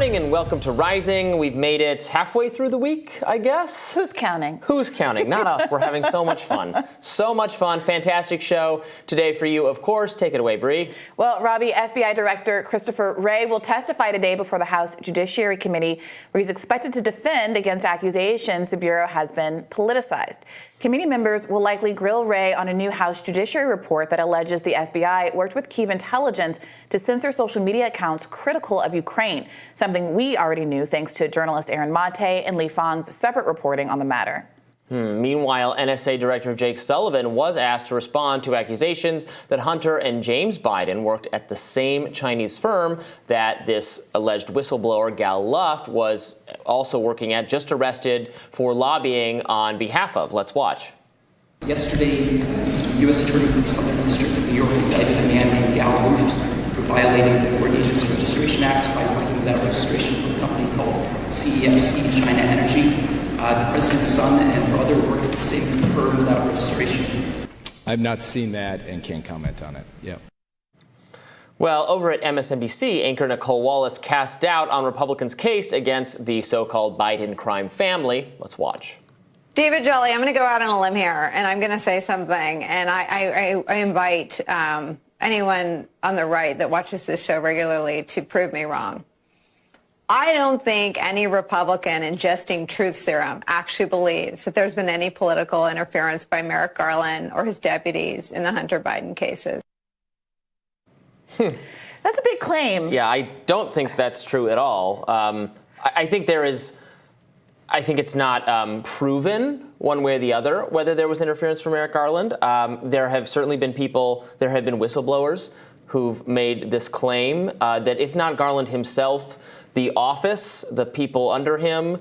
morning and welcome to Rising. We've made it halfway through the week, I guess. Who's counting? Who's counting? Not us. We're having so much fun. So much fun. Fantastic show today for you, of course. Take it away, Bree. Well, Robby, FBI Director Christopher Wray will testify today before the House Judiciary Committee, where he's expected to defend against accusations the Bureau has been politicized. Committee members will likely grill Wray on a new House Judiciary report that alleges the FBI worked with Kyiv intelligence to censor social media accounts critical of Ukraine, something we already knew thanks to journalist Aaron Mate and Lee Fang's separate reporting on the matter. Meanwhile, NSA Director Jake Sullivan was asked to respond to accusations that Hunter and James Biden worked at the same Chinese firm that this alleged whistleblower, Gal Luft, was also working at, just arrested for lobbying on behalf of. Let's watch. Yesterday, the U.S. Attorney for the Southern District of New York indicted a man named Gal Luft for violating the Foreign Agents Registration Act by working without registration for a company called CEFC China Energy. The president's son and brother worked for the same firm without registration. I've not seen that and can't comment on it. Yep. Well, over at MSNBC, anchor Nicole Wallace cast doubt on Republicans' case against the so-called Biden crime family. Let's watch. David Jolly, I'm going to go out on a limb here, and I'm going to say something. And I invite anyone on the right that watches this show regularly to prove me wrong. I don't think any Republican ingesting truth serum actually believes that there's been any political interference by Merrick Garland or his deputies in the Hunter Biden cases. That's a big claim. Yeah, I don't think that's true at all. I think it's not proven one way or the other whether there was interference from Merrick Garland. There have certainly been whistleblowers who've made this claim that if not Garland himself, the office, the people under him,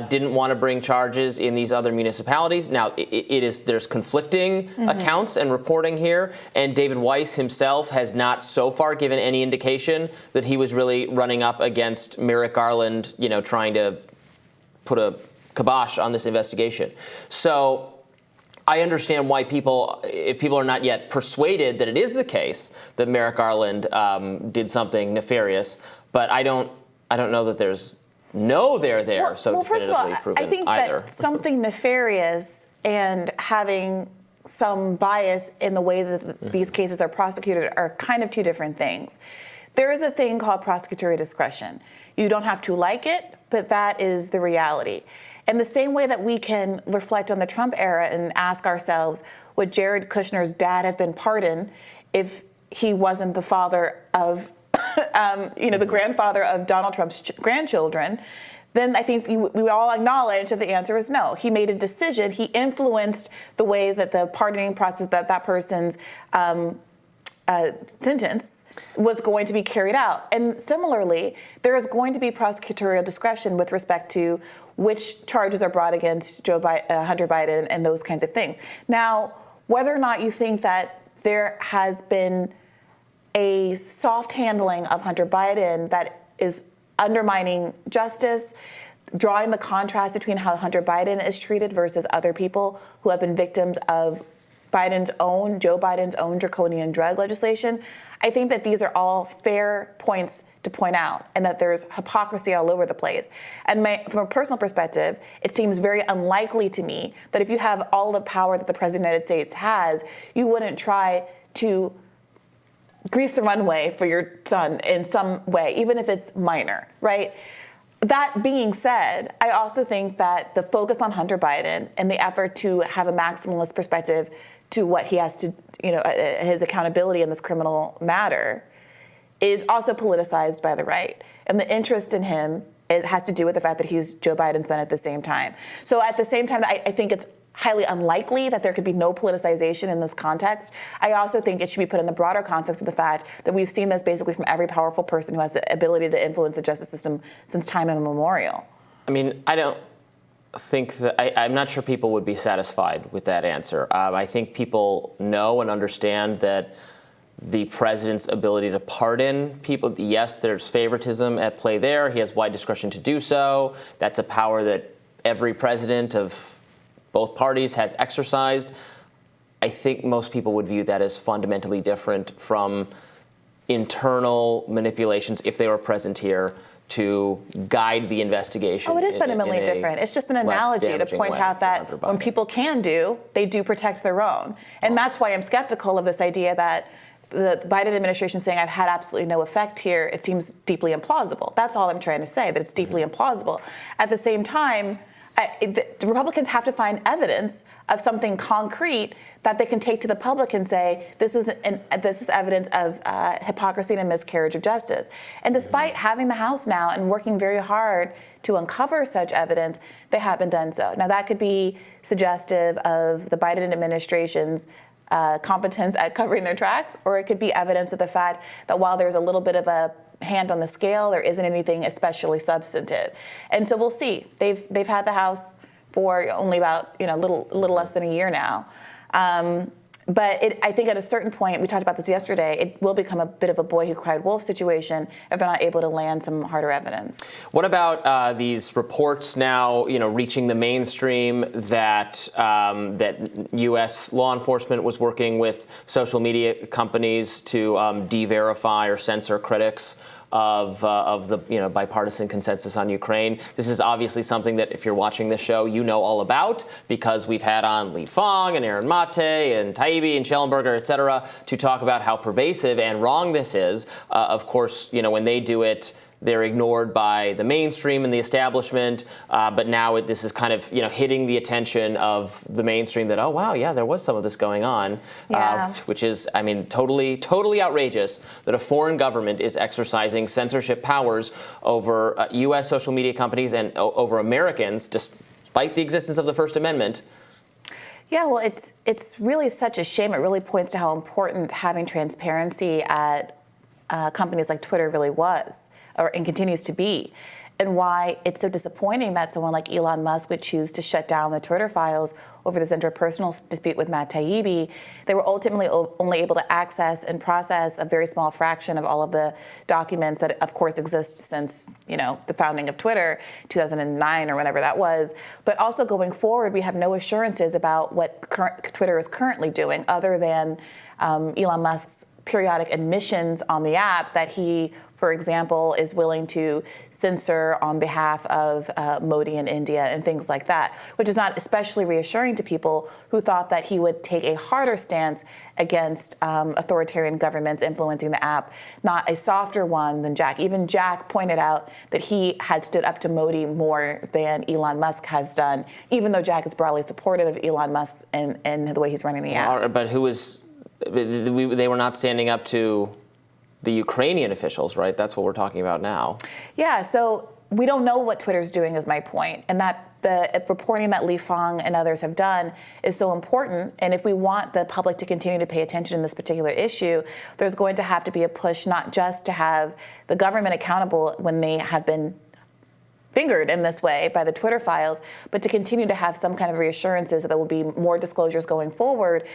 didn't want to bring charges in these other municipalities. Now, there's conflicting accounts and reporting here, and David Weiss himself has not so far given any indication that he was really running up against Merrick Garland, trying to put a kibosh on this investigation. So I understand why if people are not yet persuaded that it is the case that Merrick Garland did something nefarious, but I don't know that there's definitively first of all, proven I think either. that something nefarious and having some bias in the way that these cases are prosecuted are kind of two different things. There is a thing called prosecutorial discretion. You don't have to like it, but that is the reality. In the same way that we can reflect on the Trump era and ask ourselves, would Jared Kushner's dad have been pardoned if he wasn't the father of the grandfather of Donald Trump's grandchildren, then I think we all acknowledge that the answer is no. He made a decision. He influenced the way that the pardoning process, that person's sentence was going to be carried out. And similarly, there is going to be prosecutorial discretion with respect to which charges are brought against Hunter Biden and those kinds of things. Now, whether or not you think that there has been a soft handling of Hunter Biden that is undermining justice, drawing the contrast between how Hunter Biden is treated versus other people who have been victims of Joe Biden's own draconian drug legislation, I think that these are all fair points to point out and that there's hypocrisy all over the place. And from a personal perspective, it seems very unlikely to me that if you have all the power that the President of the United States has, you wouldn't try to grease the runway for your son in some way, even if it's minor, right? That being said, I also think that the focus on Hunter Biden and the effort to have a maximalist perspective to what he has to, his accountability in this criminal matter is also politicized by the right. And the interest in him has to do with the fact that he's Joe Biden's son at the same time. So at the same time, I think it's highly unlikely that there could be no politicization in this context. I also think it should be put in the broader context of the fact that we've seen this basically from every powerful person who has the ability to influence the justice system since time immemorial. I mean, I don't think that I'm not sure people would be satisfied with that answer. I think people know and understand that the president's ability to pardon people, yes, there's favoritism at play there. He has wide discretion to do so. That's a power that every president of both parties has exercised. I think most people would view that as fundamentally different from internal manipulations, if they were present here, to guide the investigation. Oh, it is fundamentally different. It's just an analogy to point out that when people they do protect their own. And that's why I'm skeptical of this idea that the Biden administration saying I've had absolutely no effect here. It seems deeply implausible. That's all I'm trying to say, that it's deeply implausible. At the same time, the Republicans have to find evidence of something concrete that they can take to the public and say, this is evidence of hypocrisy and a miscarriage of justice. And despite having the House now and working very hard to uncover such evidence, they haven't done so. Now, that could be suggestive of the Biden administration's competence at covering their tracks, or it could be evidence of the fact that while there's a little bit of a hand on the scale, there isn't anything especially substantive. And so we'll see. They've had the House for only about a little less than a year now. But I think at a certain point, we talked about this yesterday, it will become a bit of a boy who cried wolf situation if they're not able to land some harder evidence. What about these reports now, reaching the mainstream that U.S. law enforcement was working with social media companies to de-verify or censor critics of the bipartisan consensus on Ukraine? This is obviously something that, if you're watching this show, you know all about, because we've had on Li Fang and Aaron Mate and Taibbi and Schellenberger, et cetera, to talk about how pervasive and wrong this is. Of course, when they do it, they're ignored by the mainstream and the establishment, but now this is kind of hitting the attention of the mainstream that, oh wow, yeah, there was some of this going on, which is, totally outrageous that a foreign government is exercising censorship powers over U.S. social media companies and over Americans, despite the existence of the First Amendment. Yeah, well, it's really such a shame. It really points to how important having transparency at companies like Twitter really was, and continues to be, and why it's so disappointing that someone like Elon Musk would choose to shut down the Twitter files over this interpersonal dispute with Matt Taibbi. They were ultimately only able to access and process a very small fraction of all of the documents that, of course, exist since the founding of Twitter, 2009 or whenever that was. But also going forward, we have no assurances about what Twitter is currently doing, other than Elon Musk's periodic admissions on the app that he, for example, is willing to censor on behalf of Modi in India and things like that, which is not especially reassuring to people who thought that he would take a harder stance against authoritarian governments influencing the app, not a softer one than Jack. Even Jack pointed out that he had stood up to Modi more than Elon Musk has done, even though Jack is broadly supportive of Elon Musk and the way he's running the app. But they were not standing up to the Ukrainian officials, right? That's what we're talking about now. Yeah, so we don't know what Twitter's doing, is my point, and that the reporting that Li Fang and others have done is so important. And if we want the public to continue to pay attention in this particular issue, there's going to have to be a push not just to have the government accountable when they have been fingered in this way by the Twitter files, but to continue to have some kind of reassurances that there will be more disclosures going forward,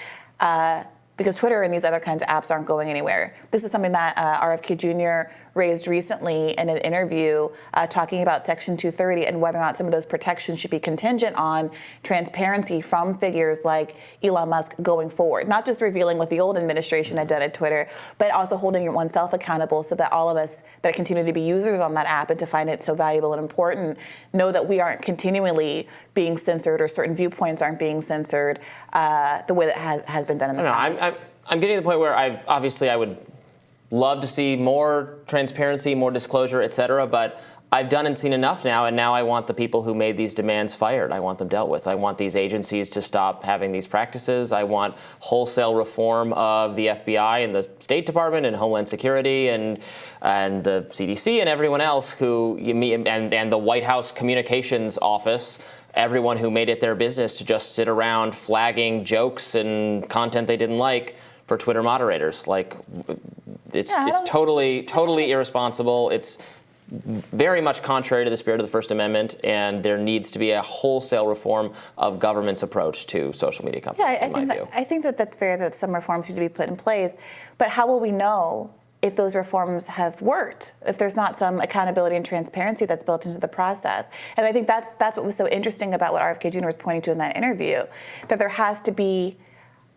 because Twitter and these other kinds of apps aren't going anywhere. This is something that RFK Jr. raised recently in an interview talking about Section 230 and whether or not some of those protections should be contingent on transparency from figures like Elon Musk going forward. Not just revealing what the old administration had done at Twitter, but also holding oneself accountable so that all of us that continue to be users on that app and to find it so valuable and important know that we aren't continually being censored or certain viewpoints aren't being censored the way that has been done in the past. I'm getting to the point where I would love to see more transparency, more disclosure, et cetera, but I've done and seen enough now, and now I want the people who made these demands fired. I want them dealt with. I want these agencies to stop having these practices. I want wholesale reform of the FBI and the State Department and Homeland Security and the CDC and everyone else and the White House Communications Office, everyone who made it their business to just sit around flagging jokes and content they didn't like for Twitter moderators. It's totally irresponsible. It's very much contrary to the spirit of the First Amendment, and there needs to be a wholesale reform of government's approach to social media companies, in my view. I think that's fair that some reforms need to be put in place, but how will we know if those reforms have worked, if there's not some accountability and transparency that's built into the process? And I think that's what was so interesting about what RFK Jr. was pointing to in that interview, that there has to be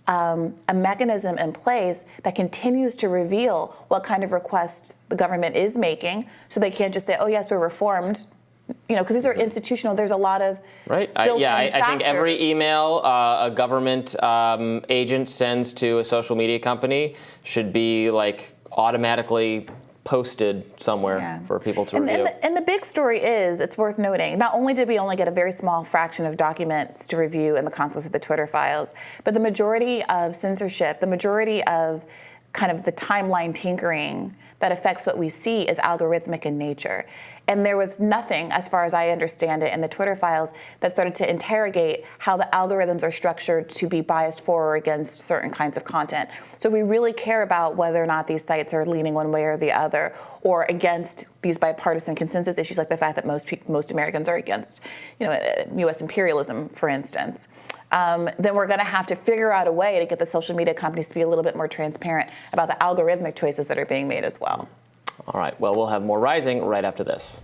a mechanism in place that continues to reveal what kind of requests the government is making, so they can't just say, oh, yes, we're reformed, because these are institutional. There's a lot of right. I think every email a government agent sends to a social media company should be automatically posted somewhere for people to review. And the big story is, it's worth noting, not only did we only get a very small fraction of documents to review in the context of the Twitter files, but the majority of censorship, the majority of kind of the timeline tinkering that affects what we see is algorithmic in nature. And there was nothing, as far as I understand it, in the Twitter files that started to interrogate how the algorithms are structured to be biased for or against certain kinds of content. So we really care about whether or not these sites are leaning one way or the other, or against these bipartisan consensus issues, like the fact that most Americans are against, U.S. imperialism, for instance. Then we're going to have to figure out a way to get the social media companies to be a little bit more transparent about the algorithmic choices that are being made as well. All right. Well, we'll have more Rising right after this.